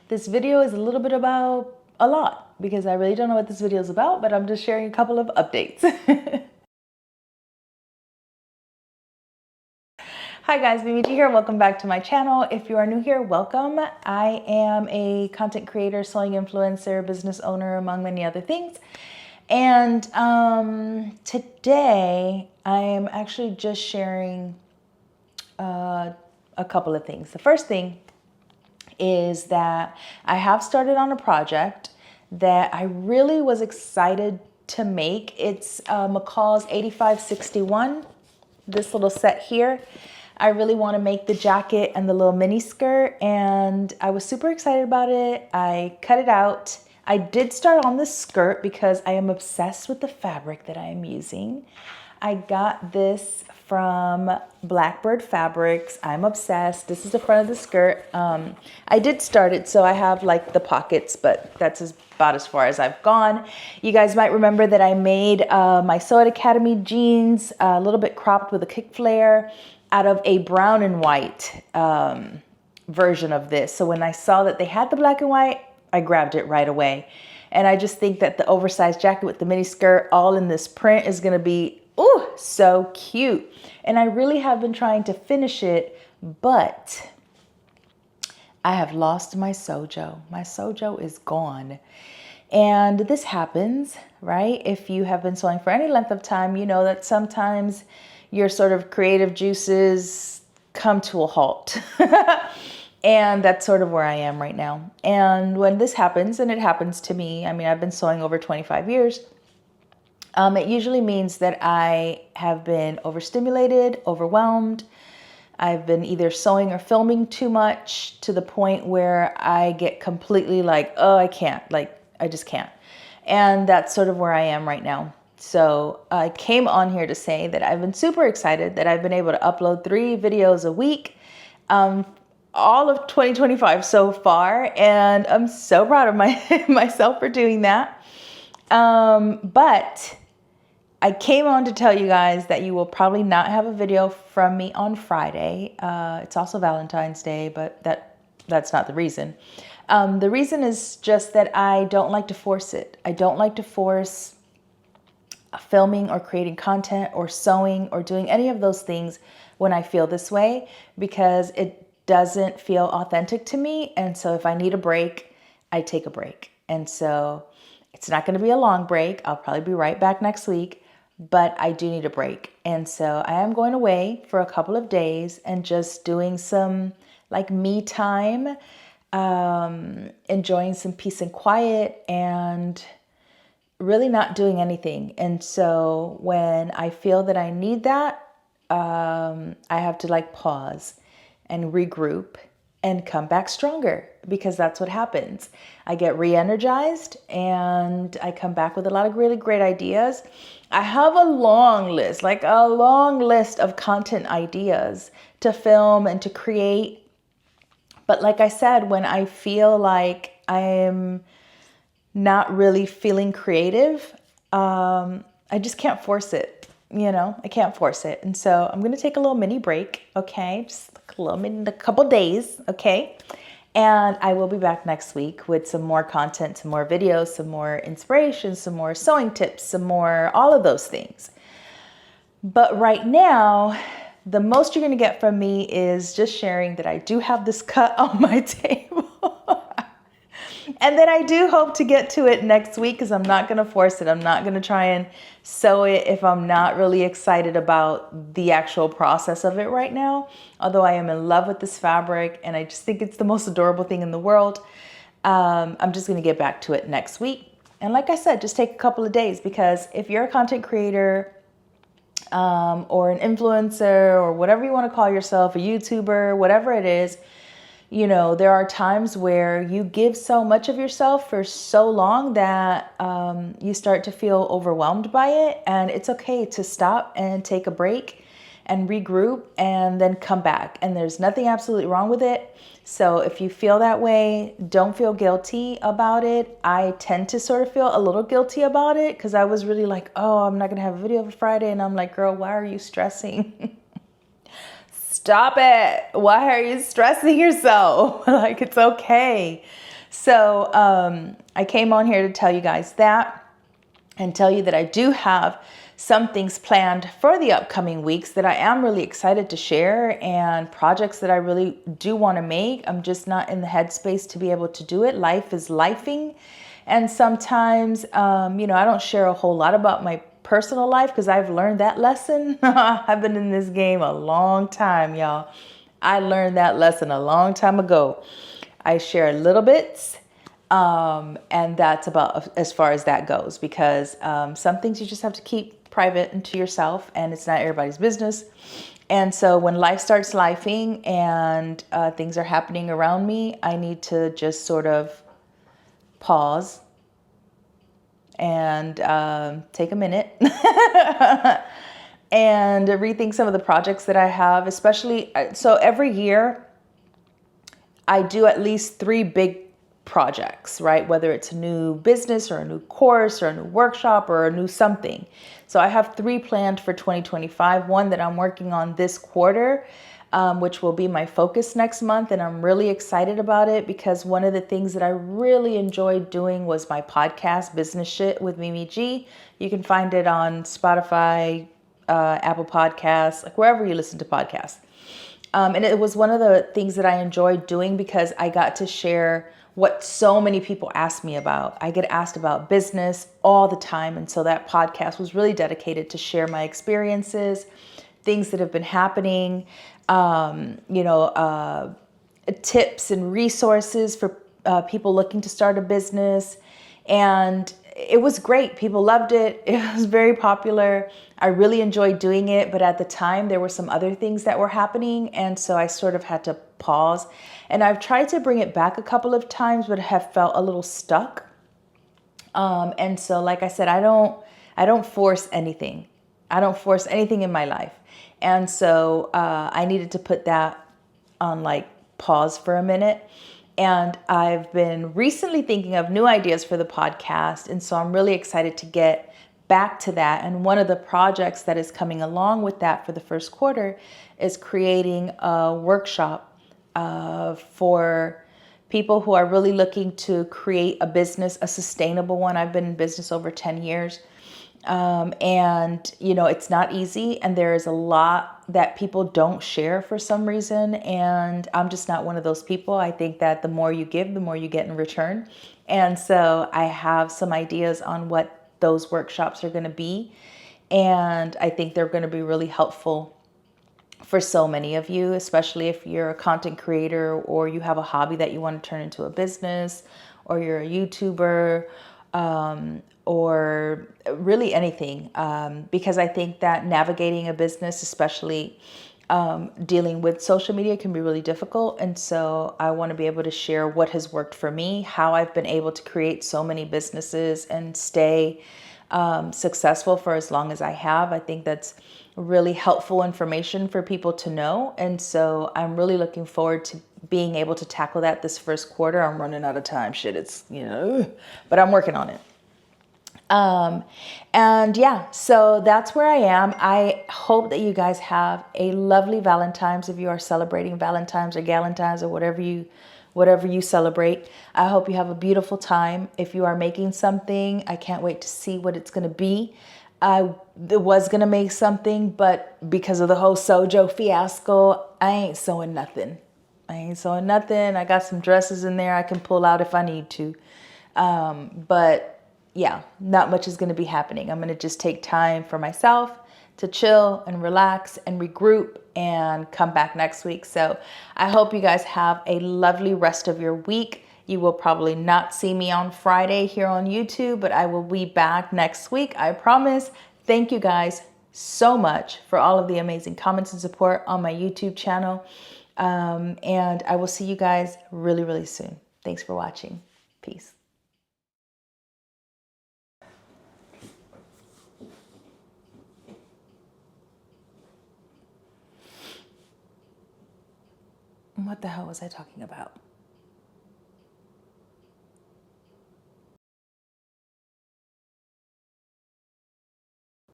This video is a little bit about a lot because I really don't know what this video is about, but I'm just sharing a couple of updates. Hi guys, Mimi G here. Welcome back to my channel. If you are new here, welcome. I am a content creator, sewing influencer, business owner, among many other things. And today I am actually just sharing a couple of things. The first thing is that I have started on a project that I really was excited to make. It's McCall's 8561, this little set here. I really want to make the jacket and the little mini skirt, and I was super excited about it. I cut it out. I did start on the skirt because I am obsessed with the fabric that I am using. I got this from Blackbird Fabrics. I'm obsessed. This is the front of the skirt. I did start it, so I have like the pockets, but that's about as far as I've gone. You guys might remember that I made my Sew It Academy jeans a little bit cropped with a kick flare out of a brown and white version of this. So when I saw that they had the black and white, I grabbed it right away. And I just think that the oversized jacket with the mini skirt all in this print is gonna be, ooh, so cute. And I really have been trying to finish it, but I have lost my Sojo. My Sojo is gone. And this happens, right? If you have been sewing for any length of time, you know that sometimes your sort of creative juices come to a halt. And that's sort of where I am right now. And when this happens, and it happens to me, I mean, I've been sewing over 25 years. It usually means that I have been overstimulated, overwhelmed. I've been either sewing or filming too much to the point where I get completely like, oh, I can't, like, I just can't. And that's sort of where I am right now. So I came on here to say that I've been super excited that I've been able to upload 3 videos a week, all of 2025 so far. And I'm so proud of myself for doing that. But I came on to tell you guys that you will probably not have a video from me on Friday. It's also Valentine's Day, but that's not the reason. The reason is just that I don't like to force it. I don't like to force filming or creating content or sewing or doing any of those things when I feel this way, because it doesn't feel authentic to me. And so if I need a break, I take a break. And so it's not going to be a long break. I'll probably be right back next week, but I do need a break. And so I am going away for a couple of days and just doing some like me time, enjoying some peace and quiet, and really not doing anything. And so when I feel that I need that, I have to like pause and regroup and come back stronger, because that's what happens. I get re-energized and I come back with a lot of really great ideas. I have a long list, like a long list of content ideas to film and to create. But like I said, when I feel like I'm not really feeling creative, I just can't force it. You know, I can't force it. And so I'm going to take a little mini break. Okay. Just a couple days. Okay. And I will be back next week with some more content, some more videos, some more inspiration, some more sewing tips, some more, all of those things. But right now, the most you're going to get from me is just sharing that I do have this cut on my table. And then I do hope to get to it next week, because I'm not going to force it. I'm not going to try and sew it if I'm not really excited about the actual process of it right now. Although I am in love with this fabric and I just think it's the most adorable thing in the world. I'm just going to get back to it next week. And like I said, just take a couple of days, because if you're a content creator or an influencer or whatever you want to call yourself, a YouTuber, whatever it is, you know, there are times where you give so much of yourself for so long that you start to feel overwhelmed by it. And it's okay to stop and take a break and regroup and then come back. And there's nothing absolutely wrong with it. So if you feel that way, don't feel guilty about it. I tend to sort of feel a little guilty about it, because I was really like, oh, I'm not going to have a video for Friday. And I'm like, girl, why are you stressing? Stop it. Why are you stressing yourself? Like, it's okay. So I came on here to tell you guys that, and tell you that I do have some things planned for the upcoming weeks that I am really excited to share, and projects that I really do want to make. I'm just not in the headspace to be able to do it. Life is lifing. And sometimes, I don't share a whole lot about my personal life because I've learned that lesson. I've been in this game a long time, y'all. I learned that lesson a long time ago. I share little bits, and that's about as far as that goes, because some things you just have to keep private and to yourself, and it's not everybody's business. And so when life starts lifing and things are happening around me, I need to just sort of pause and take a minute and rethink some of the projects that I have, especially. So every year I do at least 3 big projects, right? Whether it's a new business or a new course or a new workshop or a new something. So I have 3 planned for 2025. One that I'm working on this quarter, which will be my focus next month. And I'm really excited about it because one of the things that I really enjoyed doing was my podcast, Business Shit with Mimi G. You can find it on Spotify, Apple Podcasts, like wherever you listen to podcasts. And it was one of the things that I enjoyed doing because I got to share what so many people ask me about. I get asked about business all the time. And so that podcast was really dedicated to share my experiences, things that have been happening, tips and resources for people looking to start a business. And it was great. People loved it. It was very popular. I really enjoyed doing it. But at the time, there were some other things that were happening. And so I sort of had to pause. And I've tried to bring it back a couple of times, but have felt a little stuck. And so, like I said, I don't force anything. I don't force anything in my life. And so I needed to put that on like pause for a minute. And I've been recently thinking of new ideas for the podcast. And so I'm really excited to get back to that. And one of the projects that is coming along with that for the first quarter is creating a workshop for people who are really looking to create a business, a sustainable one. I've been in business over 10 years. It's not easy, and there is a lot that people don't share for some reason. And I'm just not one of those people. I think that the more you give, the more you get in return. And so I have some ideas on what those workshops are going to be. And I think they're going to be really helpful for so many of you, especially if you're a content creator or you have a hobby that you want to turn into a business, or you're a YouTuber, or really anything. Because I think that navigating a business, especially dealing with social media, can be really difficult. And so I want to be able to share what has worked for me, how I've been able to create so many businesses and stay successful for as long as I have. I think that's really helpful information for people to know. And so I'm really looking forward to being able to tackle that this first quarter. I'm running out of time. But I'm working on it. So that's where I am. I hope that you guys have a lovely Valentine's if you are celebrating Valentine's or Galentine's or whatever you celebrate. I hope you have a beautiful time. If you are making something, I can't wait to see what it's going to be. I was going to make something, but because of the whole Sojo fiasco, I ain't sewing nothing. I got some dresses in there I can pull out if I need to. But yeah, not much is going to be happening. I'm going to just take time for myself to chill and relax and regroup and come back next week. So I hope you guys have a lovely rest of your week. You will probably not see me on Friday here on YouTube, but I will be back next week. I promise. Thank you guys so much for all of the amazing comments and support on my YouTube channel. And I will see you guys really, really soon. Thanks for watching. Peace. What the hell was I talking about?